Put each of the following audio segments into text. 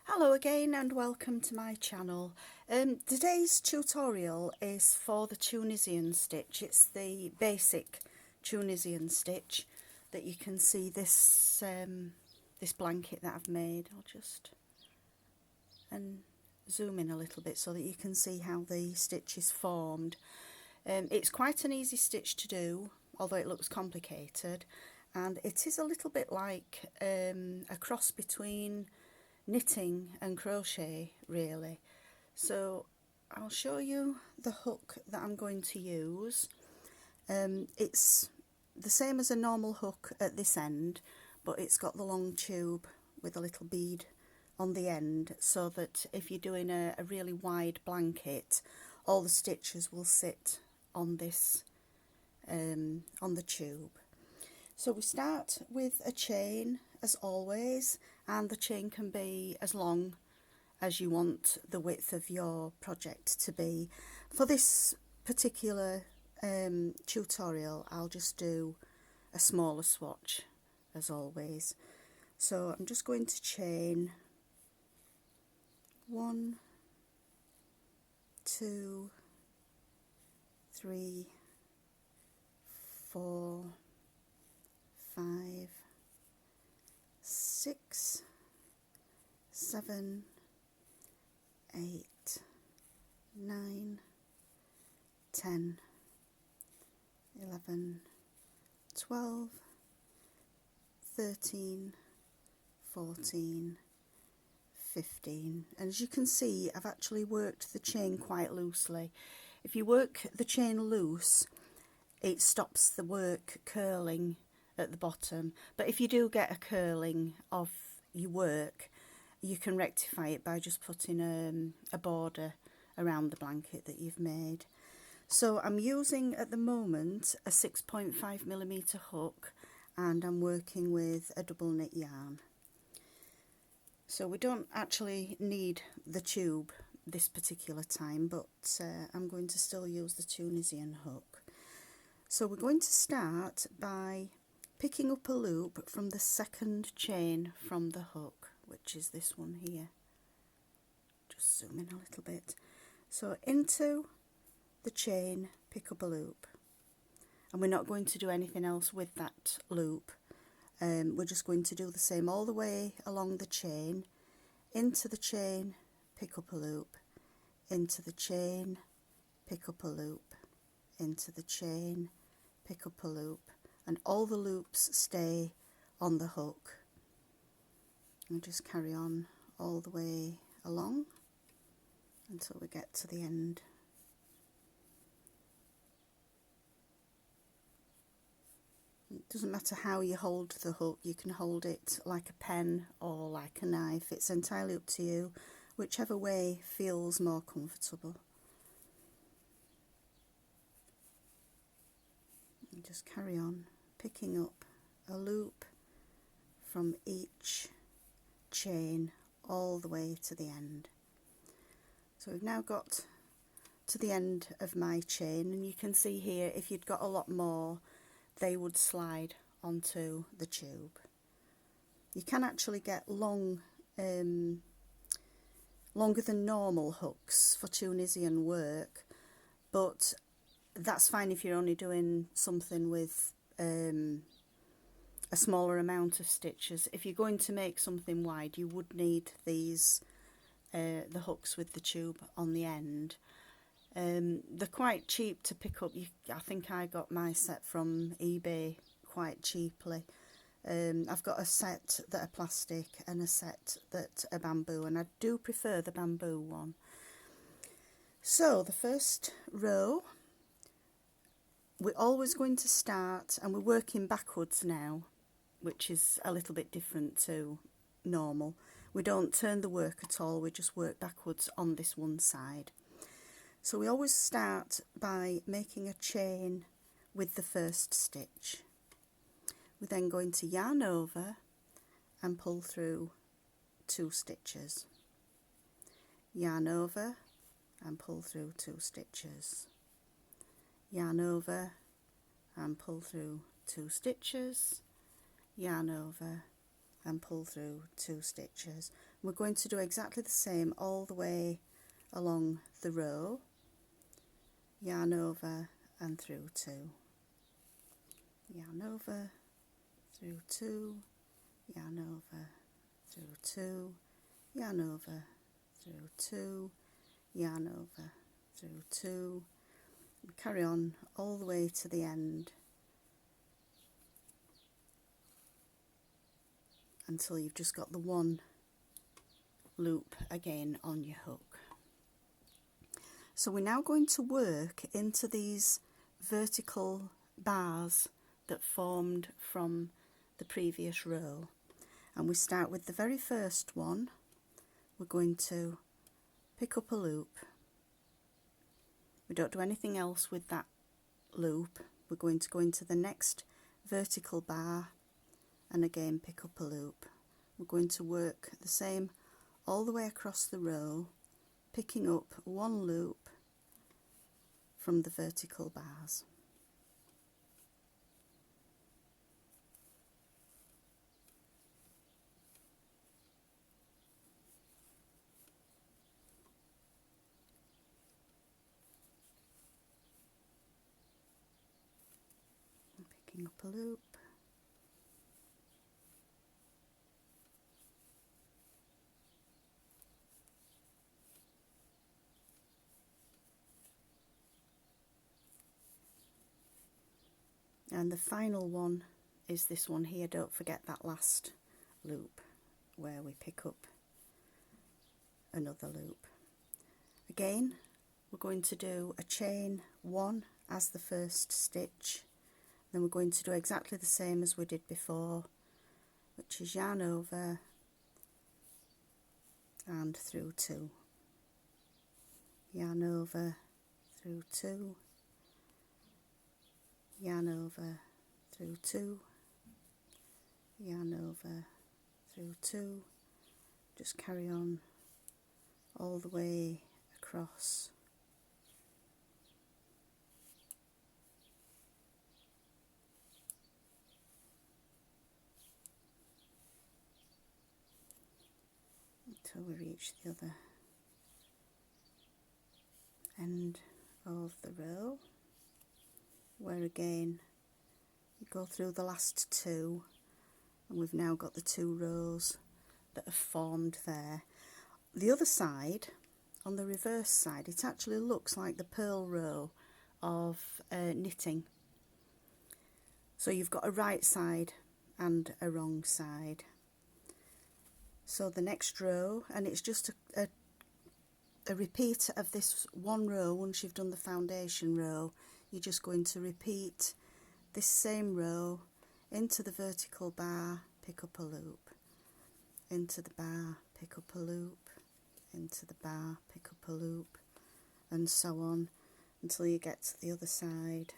Hello again and welcome to my channel. Today's tutorial is for the Tunisian stitch. It's the basic Tunisian stitch that you can see this this blanket that I've made. I'll just zoom in a little bit so that you can see how the stitch is formed. It's quite an easy stitch to do, although it looks complicated, and it is a little bit like a cross between knitting and crochet, really. So I'll show you the hook that I'm going to use. It's the same as a normal hook at this end, but it's got the long tube with a little bead on the end, so that if you're doing a really wide blanket, all the stitches will sit on this on the tube. So we start with a chain as always, and the chain can be as long as you want the width of your project to be. For this particular tutorial, I'll just do a smaller swatch as always. So I'm just going to chain 1, 2, 3, 4, 5, 6, 7, 8, 9, 10, 11, 12, 13, 14, 15. And as you can see, I've actually worked the chain quite loosely. If you work the chain loose, it stops the work curling at the bottom, but if you do get a curling of your work, you can rectify it by just putting a border around the blanket that you've made. So I'm using at the moment a 6.5mm hook, and I'm working with a double knit yarn. So we don't actually need the tube this particular time, but I'm going to still use the Tunisian hook. So we're going to start by picking up a loop from the second chain from the hook, which is this one here. Just zoom in a little bit. So into the chain, pick up a loop, and we're not going to do anything else with that loop. We're just going to do the same all the way along the chain. Into the chain, pick up a loop, into the chain, pick up a loop, into the chain, pick up a loop, and all the loops stay on the hook. And just carry on all the way along until we get to the end. It doesn't matter how you hold the hook, you can hold it like a pen or like a knife. It's entirely up to you, whichever way feels more comfortable. And just carry on picking up a loop from each chain all the way to the end. So we've now got to the end of my chain, and you can see here, if you'd got a lot more, they would slide onto the tube. You can actually get longer than normal hooks for Tunisian work, but that's fine if you're only doing something with a smaller amount of stitches. If you're going to make something wide, you would need these the hooks with the tube on the end. They're quite cheap to pick up. I think I got my set from eBay quite cheaply. I've got a set that are plastic and a set that are bamboo, and I do prefer the bamboo one. So the first row, we're always going to start, and we're working backwards now, which is a little bit different to normal. We don't turn the work at all, we just work backwards on this one side. So we always start by making a chain with the first stitch. We're then going to yarn over and pull through 2 stitches. Yarn over and pull through 2 stitches. Yarn over and pull through 2 stitches. Yarn over and pull through 2 stitches. We're going to do exactly the same all the way along the row, yarn over and through 2, yarn over, through 2, yarn over, through 2, yarn over, through 2, yarn over, through 2. We carry on all the way to the end until you've just got the one loop again on your hook. So we're now going to work into these vertical bars that formed from the previous row, and we start with the very first one. We're going to pick up a loop. We don't do anything else with that loop. We're going to go into the next vertical bar and again pick up a loop. We're going to work the same all the way across the row, picking up one loop from the vertical bars. Picking up a loop, and the final one is this one here. Don't forget that last loop where we pick up another loop. Again, we're going to do a chain 1 as the first stitch, then we're going to do exactly the same as we did before, which is yarn over and through 2, yarn over, through 2, yarn over, through 2, yarn over, through 2, just carry on all the way across. Until we reach the other end of the row, where again you go through the last 2, and we've now got the 2 rows that have formed there. The other side, on the reverse side, it actually looks like the purl row of knitting. So you've got a right side and a wrong side. So the next row, and it's just a repeat of this one row. Once you've done the foundation row, you're just going to repeat this same row into the vertical bar, pick up a loop, into the bar, pick up a loop, into the bar, pick up a loop, and so on until you get to the other side.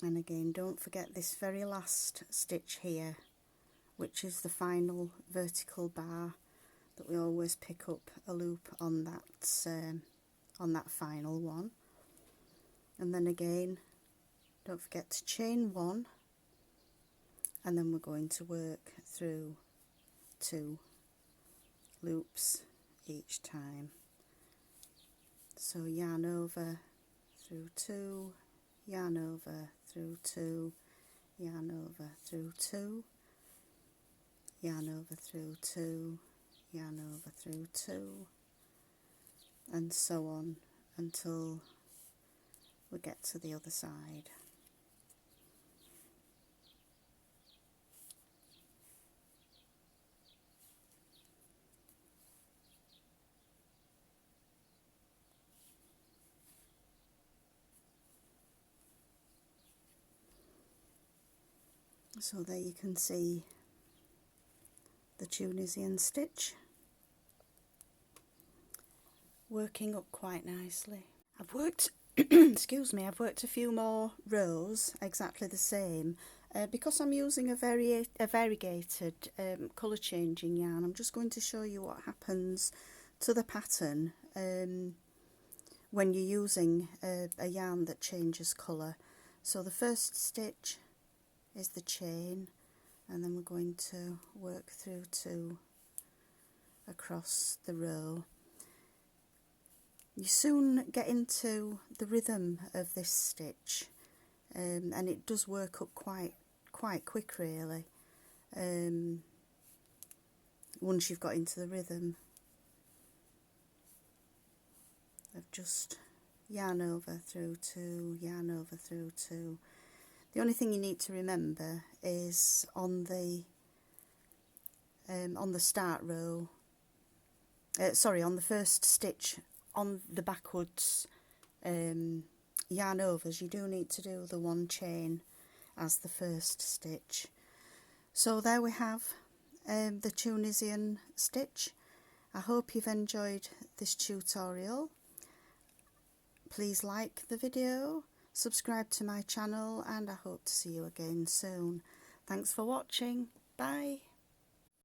And again, don't forget this very last stitch here, which is the final vertical bar, that we always pick up a loop on that final one. And then again, don't forget to chain 1, and then we're going to work through 2 loops each time. So yarn over, through 2, yarn over, through 2, yarn over, through 2, yarn over, through 2, yarn over, through 2, and so on until we get to the other side. So there you can see the Tunisian stitch working up quite nicely. I've worked excuse me, I've worked a few more rows exactly the same. Because I'm using a variegated colour changing yarn, I'm just going to show you what happens to the pattern when you're using a yarn that changes colour. So the first stitch is the chain, and then we're going to work through 2 across the row. You soon get into the rhythm of this stitch, and it does work up quite quick really, once you've got into the rhythm of just yarn over through 2, yarn over through 2. The only thing you need to remember is on the start row, sorry, on the first stitch on the backwards yarn overs, you do need to do the 1 chain as the first stitch. So there we have the Tunisian stitch. I hope you've enjoyed this tutorial. Please like the video, subscribe to my channel, and I hope to see you again soon. Thanks for watching. Bye.